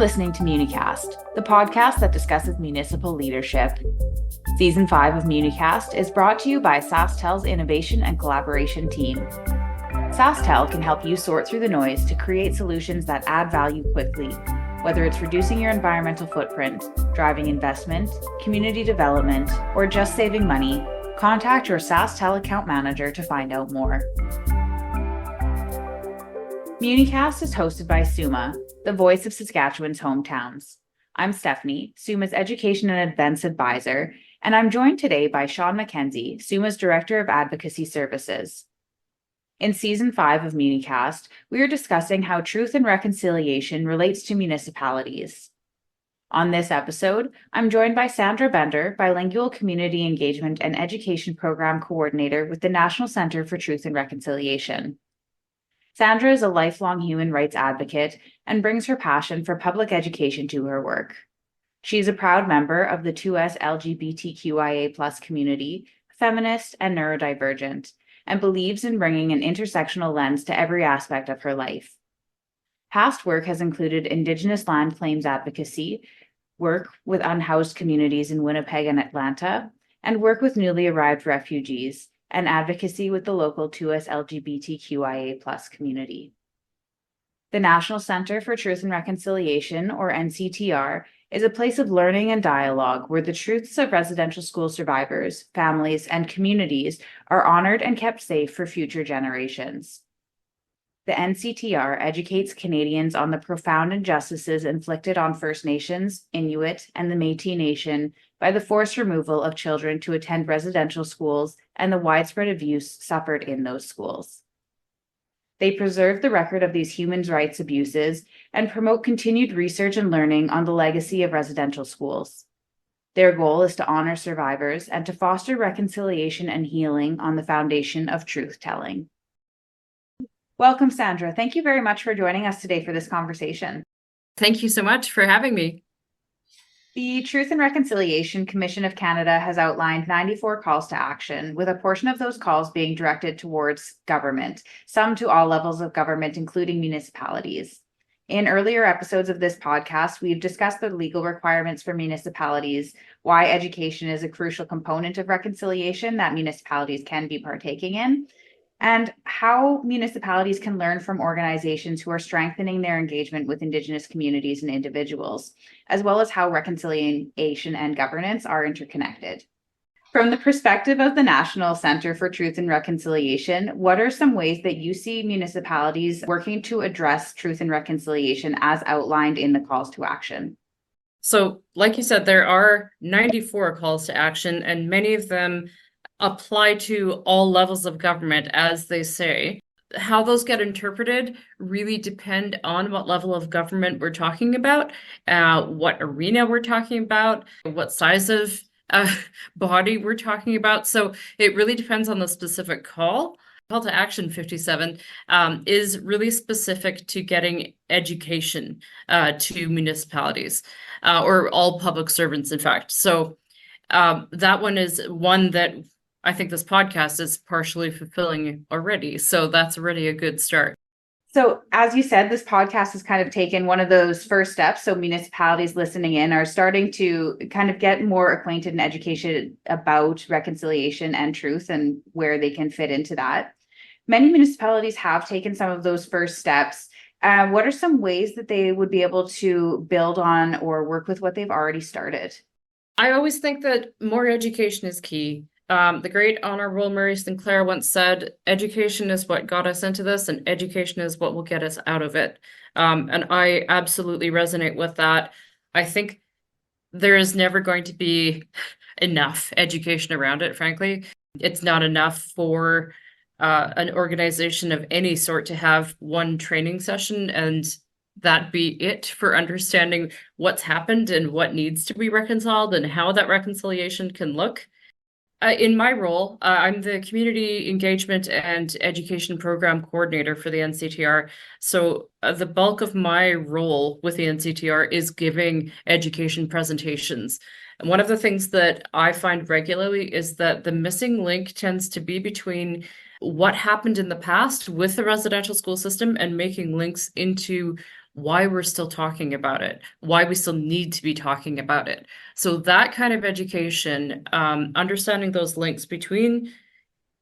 listening to MuniCast, the podcast that discusses municipal leadership. Season 5 of MuniCast is brought to you by SaskTel's Innovation and Collaboration team. SaskTel can help you sort through the noise to create solutions that add value quickly, whether it's reducing your environmental footprint, driving investment, community development, or just saving money. Contact your SaskTel account manager to find out more. MuniCast is hosted by Suma, the voice of Saskatchewan's hometowns. I'm Stephanie, Suma's Education and Events Advisor, and I'm joined today by Sean McKenzie, Suma's Director of Advocacy Services. In Season 5 of MuniCast, we are discussing how truth and reconciliation relates to municipalities. On this episode, I'm joined by Sandra Bender, Bilingual Community Engagement and Education Program Coordinator with the National Centre for Truth and Reconciliation. Sandra is a lifelong human rights advocate and brings her passion for public education to her work. She is a proud member of the 2S LGBTQIA+ community, feminist and neurodivergent, and believes in bringing an intersectional lens to every aspect of her life. Past work has included Indigenous land claims advocacy, work with unhoused communities in Winnipeg and Atlanta, and work with newly arrived refugees, and advocacy with the local 2S LGBTQIA+ community. The National Centre for Truth and Reconciliation, or NCTR, is a place of learning and dialogue where the truths of residential school survivors, families, and communities are honoured and kept safe for future generations. The NCTR educates Canadians on the profound injustices inflicted on First Nations, Inuit, and the Métis Nation by the forced removal of children to attend residential schools and the widespread abuse suffered in those schools. They preserve the record of these human rights abuses and promote continued research and learning on the legacy of residential schools. Their goal is to honor survivors and to foster reconciliation and healing on the foundation of truth-telling. Welcome, Sandra. Thank you very much for joining us today for this conversation. Thank you so much for having me. The Truth and Reconciliation Commission of Canada has outlined 94 calls to action, with a portion of those calls being directed towards government, some to all levels of government, including municipalities. In earlier episodes of this podcast, we've discussed the legal requirements for municipalities, why education is a crucial component of reconciliation that municipalities can be partaking in, and how municipalities can learn from organizations who are strengthening their engagement with Indigenous communities and individuals, as well as how reconciliation and governance are interconnected. From the perspective of the National Centre for Truth and Reconciliation, what are some ways that you see municipalities working to address truth and reconciliation as outlined in the calls to action? So, like you said, there are 94 calls to action, and many of them apply to all levels of government, as they say. How those get interpreted really depend on what level of government we're talking about, what arena we're talking about, what size of body we're talking about. So it really depends on the specific call. Call to action 57 is really specific to getting education to municipalities or all public servants, in fact. So that one is one that I think this podcast is partially fulfilling already. So that's already a good start. So as you said, this podcast has kind of taken one of those first steps. So municipalities listening in are starting to kind of get more acquainted and educated about reconciliation and truth and where they can fit into that. Many municipalities have taken some of those first steps. What are some ways that they would be able to build on or work with what they've already started? I always think that more education is key. The great Honorable Murray Sinclair once said, education is what got us into this, and education is what will get us out of it. And I absolutely resonate with that. I think there is never going to be enough education around it, frankly. It's not enough for an organization of any sort to have one training session and that be it for understanding what's happened and what needs to be reconciled and how that reconciliation can look. In my role, I'm the Community Engagement and Education Program Coordinator for the NCTR. So the bulk of my role with the NCTR is giving education presentations. And one of the things that I find regularly is that the missing link tends to be between what happened in the past with the residential school system and making links into why we're still talking about it, why we still need to be talking about it. So that kind of education, understanding those links between,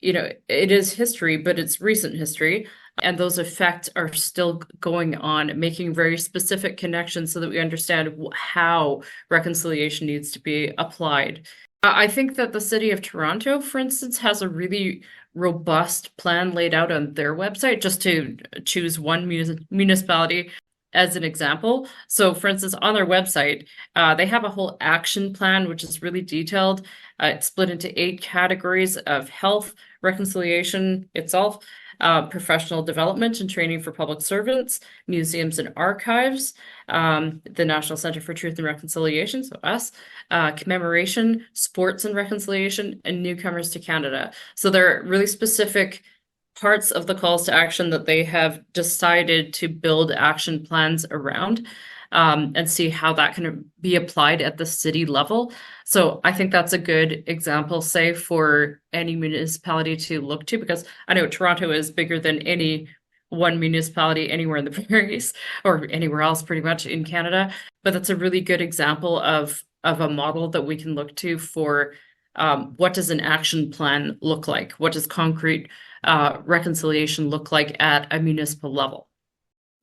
it is history, but it's recent history. And those effects are still going on, making very specific connections so that we understand how reconciliation needs to be applied. I think that the city of Toronto, for instance, has a really robust plan laid out on their website, just to choose one municipality as an example. So, for instance, on their website, they have a whole action plan, which is really detailed. It's split into 8 categories of health, reconciliation itself, professional development and training for public servants, museums and archives, the National Center for Truth and Reconciliation, so us, commemoration, sports and reconciliation, and newcomers to Canada. So there are really specific parts of the calls to action that they have decided to build action plans around, and see how that can be applied at the city level. So I think that's a good example, say, for any municipality to look to, because I know Toronto is bigger than any one municipality anywhere in the prairies or anywhere else pretty much in Canada. But that's a really good example of a model that we can look to for what does an action plan look like? What does concrete reconciliation look like at a municipal level?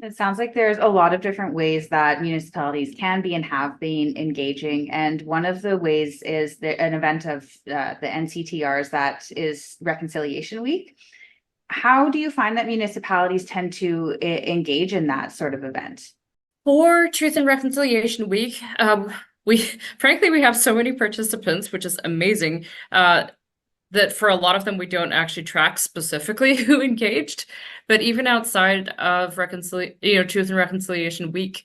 It sounds like there's a lot of different ways that municipalities can be and have been engaging. And one of the ways is an event of the NCTRs that is Reconciliation Week. How do you find that municipalities tend to engage in that sort of event? For Truth and Reconciliation Week, we have so many participants, which is amazing. That for a lot of them, we don't actually track specifically who engaged. But even outside of Truth and Reconciliation Week,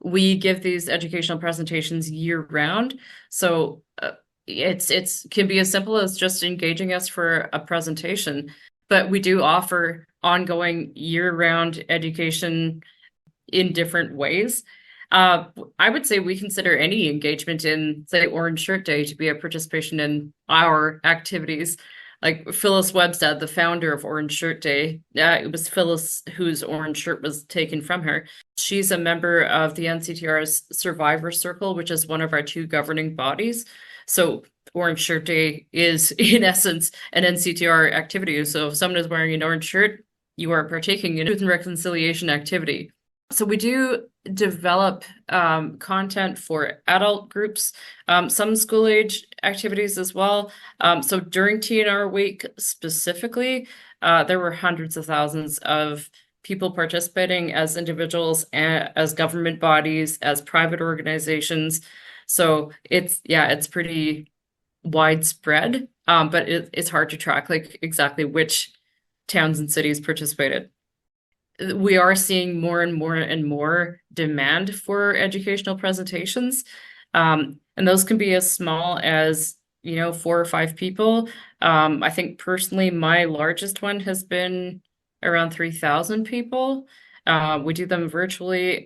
we give these educational presentations year round. So it's can be as simple as just engaging us for a presentation. But we do offer ongoing year-round education in different ways. I would say we consider any engagement in, say, Orange Shirt Day to be a participation in our activities. Like Phyllis Webstad, the founder of Orange Shirt Day, it was Phyllis whose orange shirt was taken from her. She's a member of the NCTR's Survivor Circle, which is one of our 2 governing bodies. So Orange Shirt Day is, in essence, an NCTR activity. So if someone is wearing an orange shirt, you are partaking in a Truth and Reconciliation activity. So we do develop content for adult groups, some school age activities as well. So during TNR week specifically, there were hundreds of thousands of people participating as individuals, as government bodies, as private organizations. So it's pretty widespread, but it's hard to track like exactly which towns and cities participated. We are seeing more and more and more demand for educational presentations. And those can be as small as, 4 or 5 people. I think personally, my largest one has been around 3,000 people. We do them virtually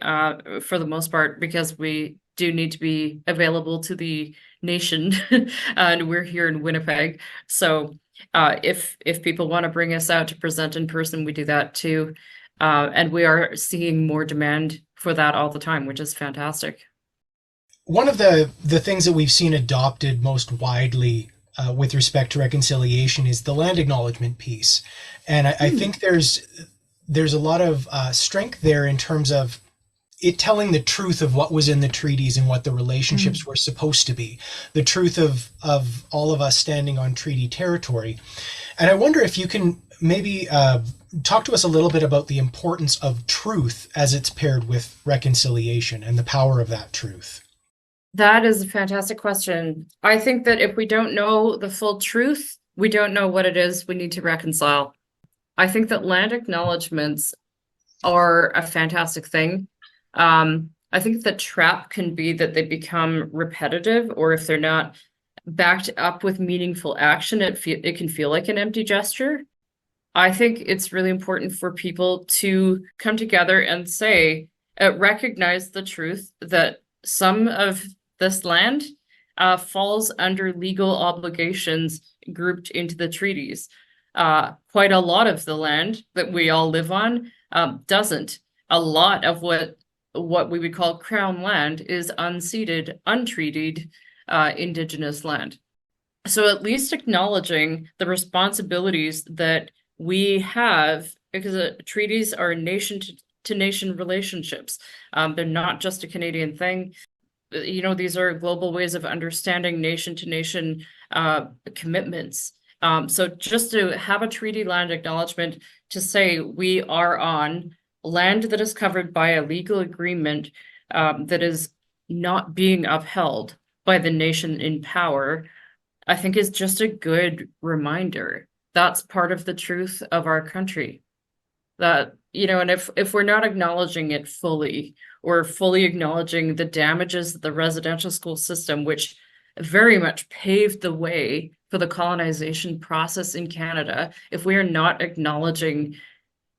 for the most part because we do need to be available to the nation, and we're here in Winnipeg. So if people want to bring us out to present in person, we do that too. And we are seeing more demand for that all the time, which is fantastic. One of the things that we've seen adopted most widely with respect to reconciliation is the land acknowledgement piece. And I think there's a lot of strength there in terms of it telling the truth of what was in the treaties and what the relationships were supposed to be, the truth of all of us standing on treaty territory. And I wonder if you can maybe talk to us a little bit about the importance of truth as it's paired with reconciliation and the power of that truth. That is a fantastic question. I think that if we don't know the full truth, we don't know what it is we need to reconcile. I think that land acknowledgements are a fantastic thing. I think the trap can be that they become repetitive, or if they're not backed up with meaningful action, it can feel like an empty gesture. I think it's really important for people to come together and say, recognize the truth that some of this land falls under legal obligations grouped into the treaties. Quite a lot of the land that we all live on doesn't. a lot of what we would call crown land is unceded, untreated Indigenous land. So at least acknowledging the responsibilities that we have, because treaties are nation to nation relationships. They're not just a Canadian thing. These are global ways of understanding nation to nation commitments. So just to have a treaty land acknowledgement to say we are on land that is covered by a legal agreement that is not being upheld by the nation in power, I think is just a good reminder. That's part of the truth of our country. That, and if we're not acknowledging it fully, or fully acknowledging the damages of the residential school system, which very much paved the way for the colonization process in Canada, if we are not acknowledging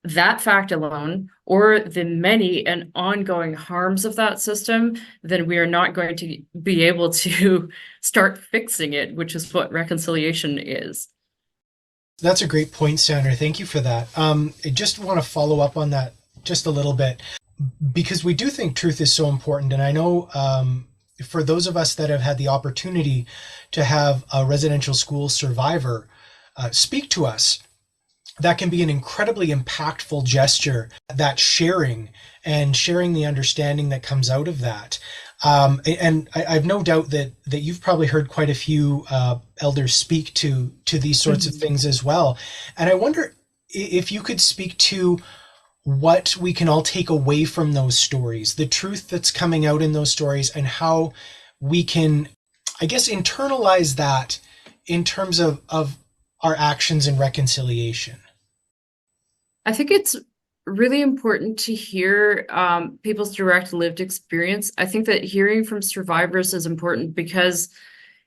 that fact alone, or the many and ongoing harms of that system, then we are not going to be able to start fixing it, which is what reconciliation is. That's a great point, Sandra. Thank you for that. I just want to follow up on that just a little bit, because we do think truth is so important. And I know for those of us that have had the opportunity to have a residential school survivor speak to us, that can be an incredibly impactful gesture, that sharing the understanding that comes out of that. And I've no doubt that you've probably heard quite a few elders speak to these sorts of things as well. And I wonder if you could speak to what we can all take away from those stories, the truth that's coming out in those stories, and how we can, I guess, internalize that in terms of our actions in reconciliation. I think it's really important to hear people's direct lived experience. I think that hearing from survivors is important because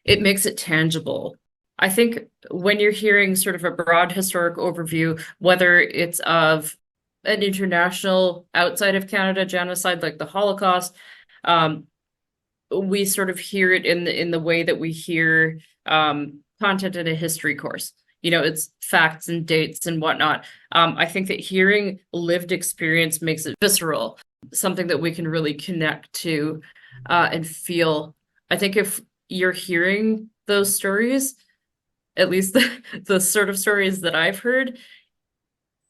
it makes it tangible. I think when you're hearing sort of a broad historic overview, whether it's of an international outside of Canada genocide like the Holocaust, we sort of hear it in the way that we hear content in a history course. It's facts and dates and whatnot. I think that hearing lived experience makes it visceral, something that we can really connect to and feel. I think if you're hearing those stories, at least the sort of stories that I've heard,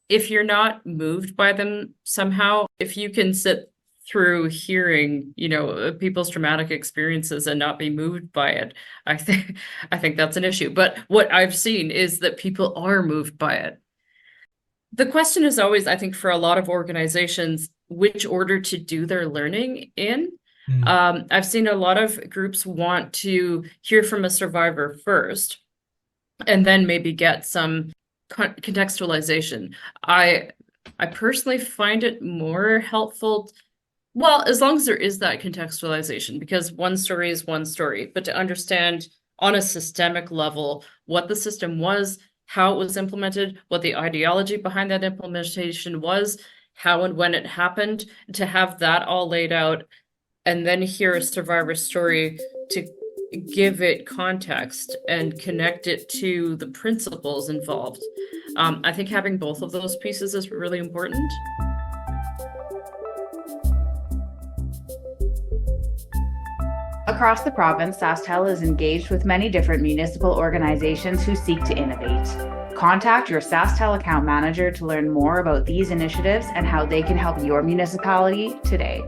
if you're not moved by them somehow, if you can sit through hearing, people's traumatic experiences and not be moved by it, I think that's an issue. But what I've seen is that people are moved by it. The question is always, I think, for a lot of organizations, which order to do their learning in. I've seen a lot of groups want to hear from a survivor first, and then maybe get some contextualization. I personally find it more helpful. Well, as long as there is that contextualization, because one story is one story, but to understand on a systemic level what the system was, how it was implemented, what the ideology behind that implementation was, how and when it happened, to have that all laid out, and then hear a survivor story to give it context and connect it to the principles involved. I think having both of those pieces is really important. Across the province, SaskTel is engaged with many different municipal organizations who seek to innovate. Contact your SaskTel account manager to learn more about these initiatives and how they can help your municipality today.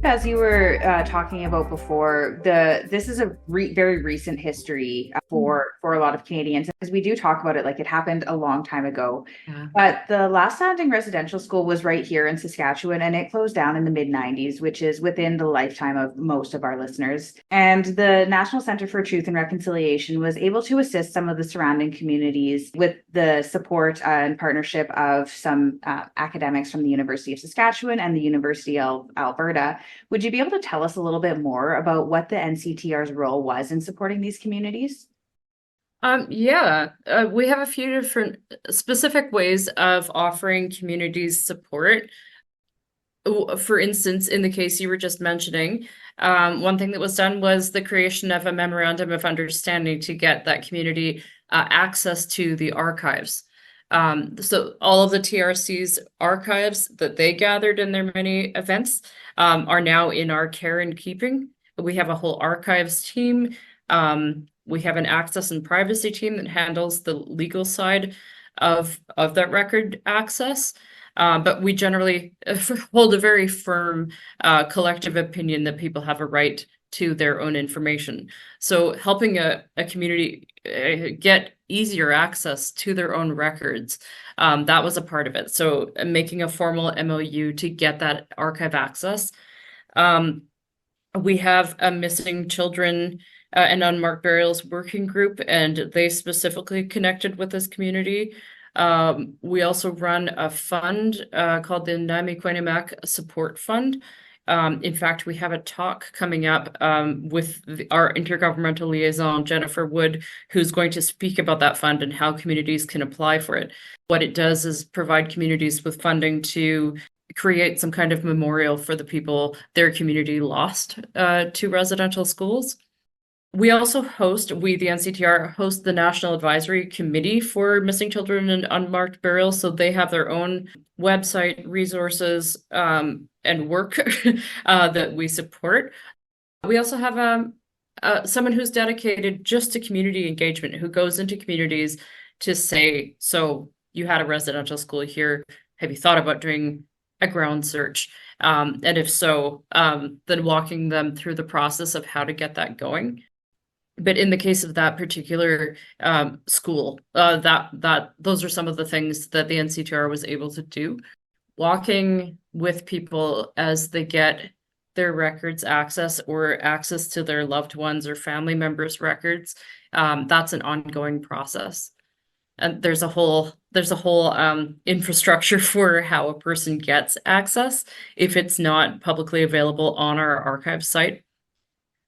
As you were talking about before, this is a very recent history for a lot of Canadians, because we do talk about it like it happened a long time ago. Yeah. But the last standing residential school was right here in Saskatchewan, and it closed down in the mid-90s, which is within the lifetime of most of our listeners. And the National Centre for Truth and Reconciliation was able to assist some of the surrounding communities with the support and partnership of some academics from the University of Saskatchewan and the University of Alberta. Would you be able to tell us a little bit more about what the NCTR's role was in supporting these communities? We have a few different specific ways of offering communities support. For instance, in the case you were just mentioning, one thing that was done was the creation of a memorandum of understanding to get that community access to the archives. So all of the TRC's archives that they gathered in their many events are now in our care and keeping. We have a whole archives team. We have an access and privacy team that handles the legal side of that record access. But we generally hold a very firm collective opinion that people have a right to their own information. So helping a community get easier access to their own records, that was a part of it. So making a formal MOU to get that archive access. We have a missing children and unmarked burials working group, and they specifically connected with this community. We also run a fund called the Naimi Support Fund. In fact, we have a talk coming up with our intergovernmental liaison, Jennifer Wood, who's going to speak about that fund and how communities can apply for it. What it does is provide communities with funding to create some kind of memorial for the people their community lost to residential schools. We also we, the NCTR, host the National Advisory Committee for Missing Children and Unmarked Burials. So they have their own website, resources, and work that we support. We also have someone who's dedicated just to community engagement, who goes into communities to say, so you had a residential school here. Have you thought about doing a ground search? And if so, then walking them through the process of how to get that going. But in the case of that particular school, those are some of the things that the NCTR was able to do. Walking with people as they get their records access or access to their loved ones or family members' records, that's an ongoing process. And there's a whole infrastructure for how a person gets access if it's not publicly available on our archive site.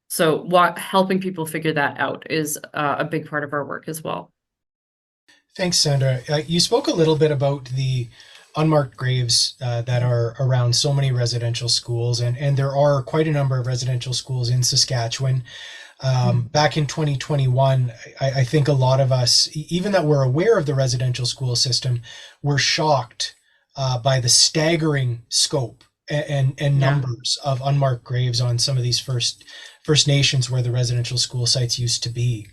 So helping people figure that out is a big part of our work as well. Thanks, Sandra. You spoke a little bit about the unmarked graves that are around so many residential schools, and there are quite a number of residential schools in Saskatchewan. Back in 2021, I think a lot of us, even that we're aware of the residential school system, were shocked by the staggering scope and numbers of unmarked graves on some of these First Nations where the residential school sites used to be.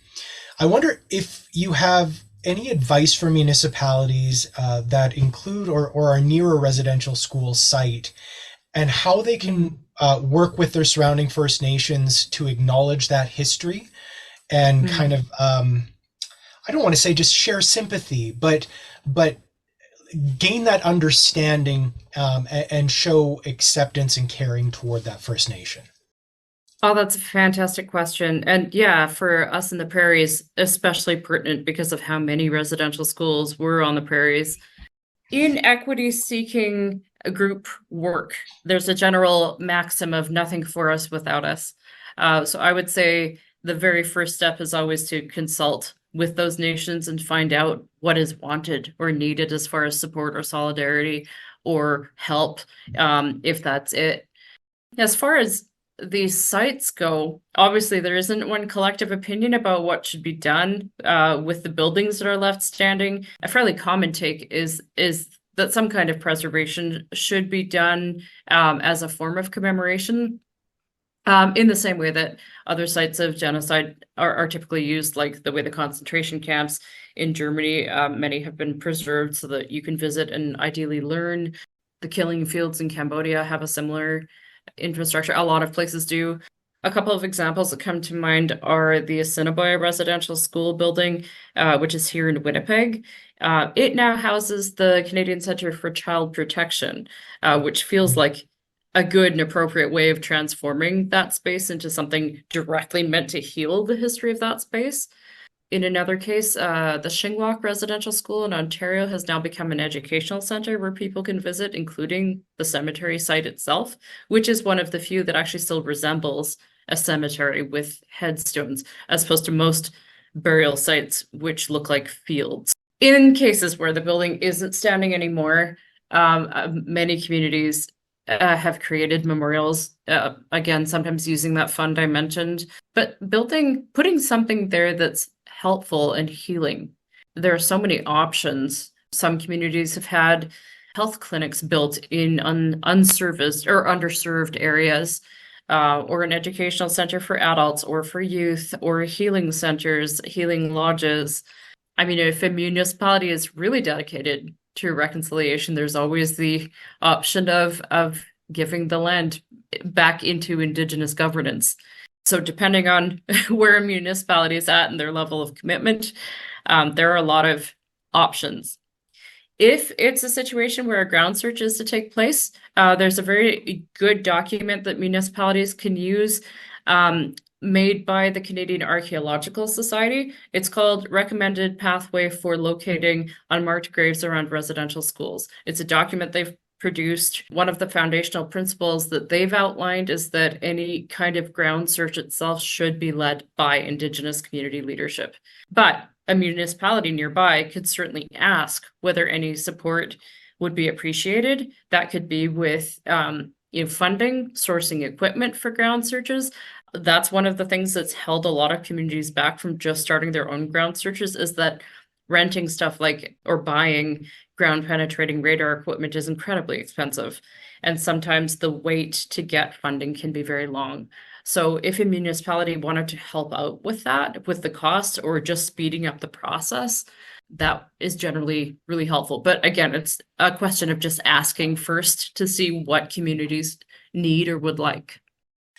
I wonder if you have any advice for municipalities that include or are near a residential school site, and how they can work with their surrounding First Nations to acknowledge that history and kind of, I don't want to say just share sympathy, but gain that understanding and show acceptance and caring toward that First Nation. Oh, that's a fantastic question. And yeah, for us in the prairies, especially pertinent because of how many residential schools were on the prairies. In equity-seeking group work, there's a general maxim of nothing for us without us. So I would say the very first step is always to consult with those nations and find out what is wanted or needed as far as support or solidarity or help, if that's it. As far as these sites go, obviously there isn't one collective opinion about what should be done with the buildings that are left standing. A fairly common take is that some kind of preservation should be done as a form of commemoration, in the same way that other sites of genocide are typically used, like the way the concentration camps in Germany, many have been preserved so that you can visit and ideally learn. The killing fields in Cambodia have a similar infrastructure. A lot of places do. A couple of examples that come to mind are the Assiniboia Residential School building, which is here in Winnipeg. It now houses the Canadian Centre for Child Protection, which feels like a good and appropriate way of transforming that space into something directly meant to heal the history of that space. In another case, the Shingwalk Residential School in Ontario has now become an educational center where people can visit, including the cemetery site itself, which is one of the few that actually still resembles a cemetery with headstones, as opposed to most burial sites, which look like fields. In cases where the building isn't standing anymore, many communities have created memorials, again, sometimes using that fund I mentioned, but putting something there that's helpful and healing. There are so many options. Some communities have had health clinics built in unserviced or underserved areas, or an educational center for adults or for youth, or healing centers, healing lodges. I mean, if a municipality is really dedicated to reconciliation, there's always the option of giving the land back into Indigenous governance. So depending on where a municipality is at and their level of commitment, there are a lot of options. If it's a situation where a ground search is to take place, there's a very good document that municipalities can use, made by the Canadian Archaeological Society. It's called Recommended Pathway for Locating Unmarked Graves Around Residential Schools. It's a document they've produced. One of the foundational principles that they've outlined is that any kind of ground search itself should be led by Indigenous community leadership. But a municipality nearby could certainly ask whether any support would be appreciated. That could be with funding, sourcing equipment for ground searches. That's one of the things that's held a lot of communities back from just starting their own ground searches, is that renting stuff like or buying ground penetrating radar equipment is incredibly expensive. And sometimes the wait to get funding can be very long. So if a municipality wanted to help out with that, with the cost or just speeding up the process, that is generally really helpful. But again, it's a question of just asking first to see what communities need or would like.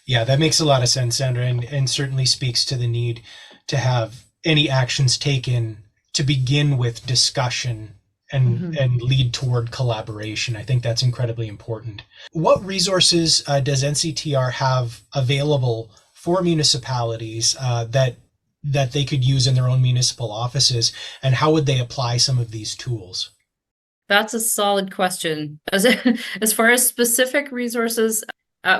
Yeah, that makes a lot of sense, Sandra, and certainly speaks to the need to have any actions taken to begin with discussion and lead toward collaboration. I think that's incredibly important. What resources does NCTR have available for municipalities that they could use in their own municipal offices, and how would they apply some of these tools? That's a solid question. As far as specific resources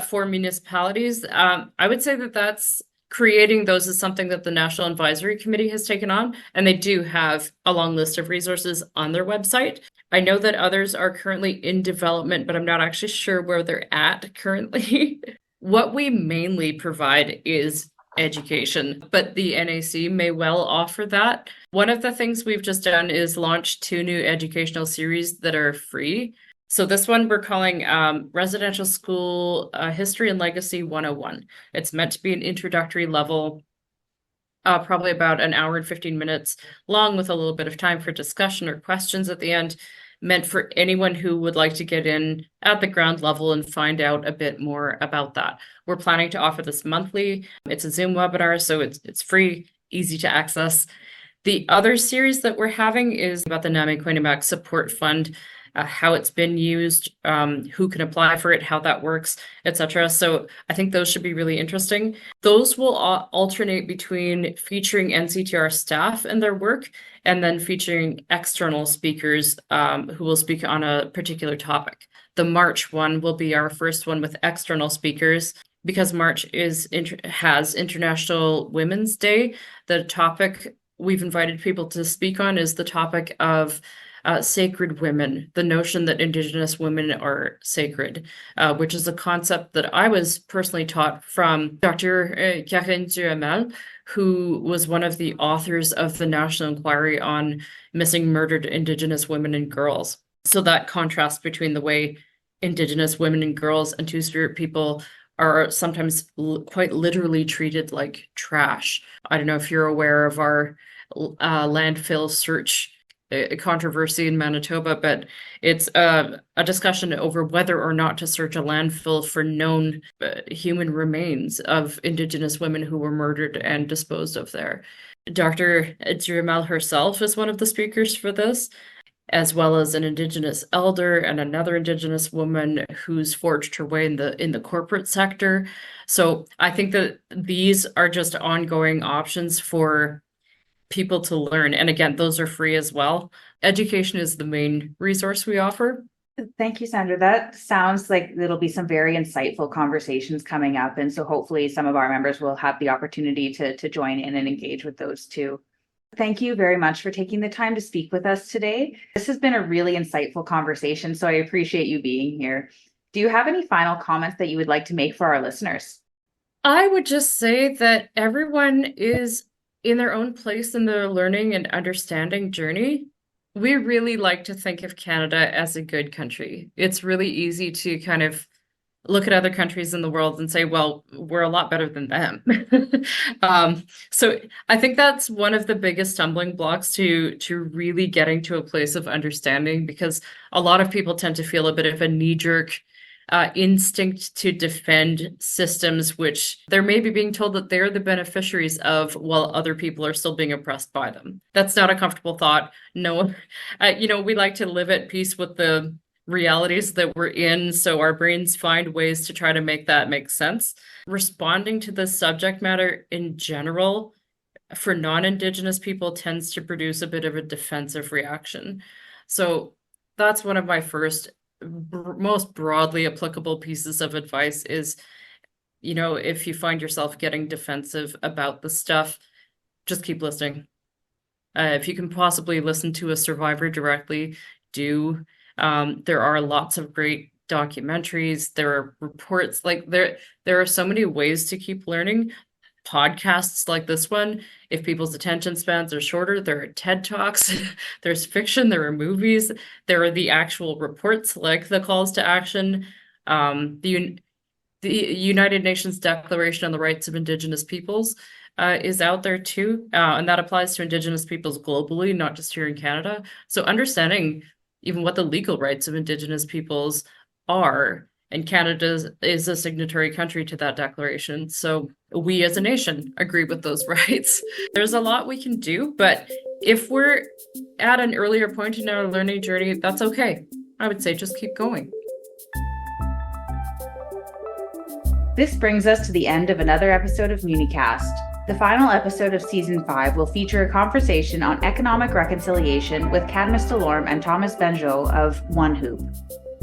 for municipalities, I would say that's creating those is something that the National Advisory Committee has taken on, and they do have a long list of resources on their website. I know that others are currently in development, but I'm not actually sure where they're at currently. What we mainly provide is education, but the NAC may well offer that. One of the things we've just done is launch 2 new educational series that are free. So this one we're calling Residential School History and Legacy 101. It's meant to be an introductory level, probably about an hour and 15 minutes long, with a little bit of time for discussion or questions at the end, meant for anyone who would like to get in at the ground level and find out a bit more about that. We're planning to offer this monthly. It's a Zoom webinar, so it's free, easy to access. The other series that we're having is about the Nami-Quinnipiac Support Fund, how it's been used, who can apply for it, how that works, etc. So I think those should be really interesting. Those will alternate between featuring NCTR staff and their work, and then featuring external speakers who will speak on a particular topic. The March one will be our first one with external speakers, because March has International Women's Day. The topic we've invited people to speak on is the topic of sacred women, the notion that Indigenous women are sacred, which is a concept that I was personally taught from Dr. Karine Duhamel, who was one of the authors of the National Inquiry on Missing Murdered Indigenous Women and Girls. So that contrast between the way Indigenous women and girls and Two-Spirit people are sometimes quite literally treated like trash. I don't know if you're aware of our landfill search controversy in Manitoba, but it's a discussion over whether or not to search a landfill for known human remains of Indigenous women who were murdered and disposed of there. Dr. Duhamel herself is one of the speakers for this, as well as an Indigenous elder and another Indigenous woman who's forged her way in the corporate sector. So I think that these are just ongoing options for people to learn. And again, those are free as well. Education is the main resource we offer. Thank you, Sandra. That sounds like there'll be some very insightful conversations coming up. And so hopefully some of our members will have the opportunity to join in and engage with those too. Thank you very much for taking the time to speak with us today. This has been a really insightful conversation, so I appreciate you being here. Do you have any final comments that you would like to make for our listeners? I would just say that everyone is in their own place in their learning and understanding journey, we really like to think of Canada as a good country. It's really easy to kind of look at other countries in the world and say, well, we're a lot better than them. So I think that's one of the biggest stumbling blocks to really getting to a place of understanding, because a lot of people tend to feel a bit of a knee-jerk instinct to defend systems which they're maybe being told that they're the beneficiaries of, while other people are still being oppressed by them. That's not a comfortable thought. No, we like to live at peace with the realities that we're in, so our brains find ways to try to make that make sense. Responding to the subject matter in general for non-Indigenous people tends to produce a bit of a defensive reaction. So that's one of my first most broadly applicable pieces of advice is, if you find yourself getting defensive about the stuff, just keep listening. If you can possibly listen to a survivor directly, do. There are lots of great documentaries. There are reports. Like there are so many ways to keep learning. Podcasts like this one, if people's attention spans are shorter, there are TED Talks, there's fiction, there are movies, there are the actual reports like the calls to action. The United Nations Declaration on the Rights of Indigenous Peoples is out there too, and that applies to Indigenous peoples globally, not just here in Canada. So understanding even what the legal rights of Indigenous peoples are, and Canada is a signatory country to that declaration. So we as a nation agree with those rights. There's a lot we can do, but if we're at an earlier point in our learning journey, that's okay. I would say just keep going. This brings us to the end of another episode of MuniCast. The final episode of Season 5 will feature a conversation on economic reconciliation with Cadmus Delorme and Thomas Benjo of One Hoop.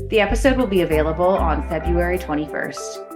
The episode will be available on February 21st.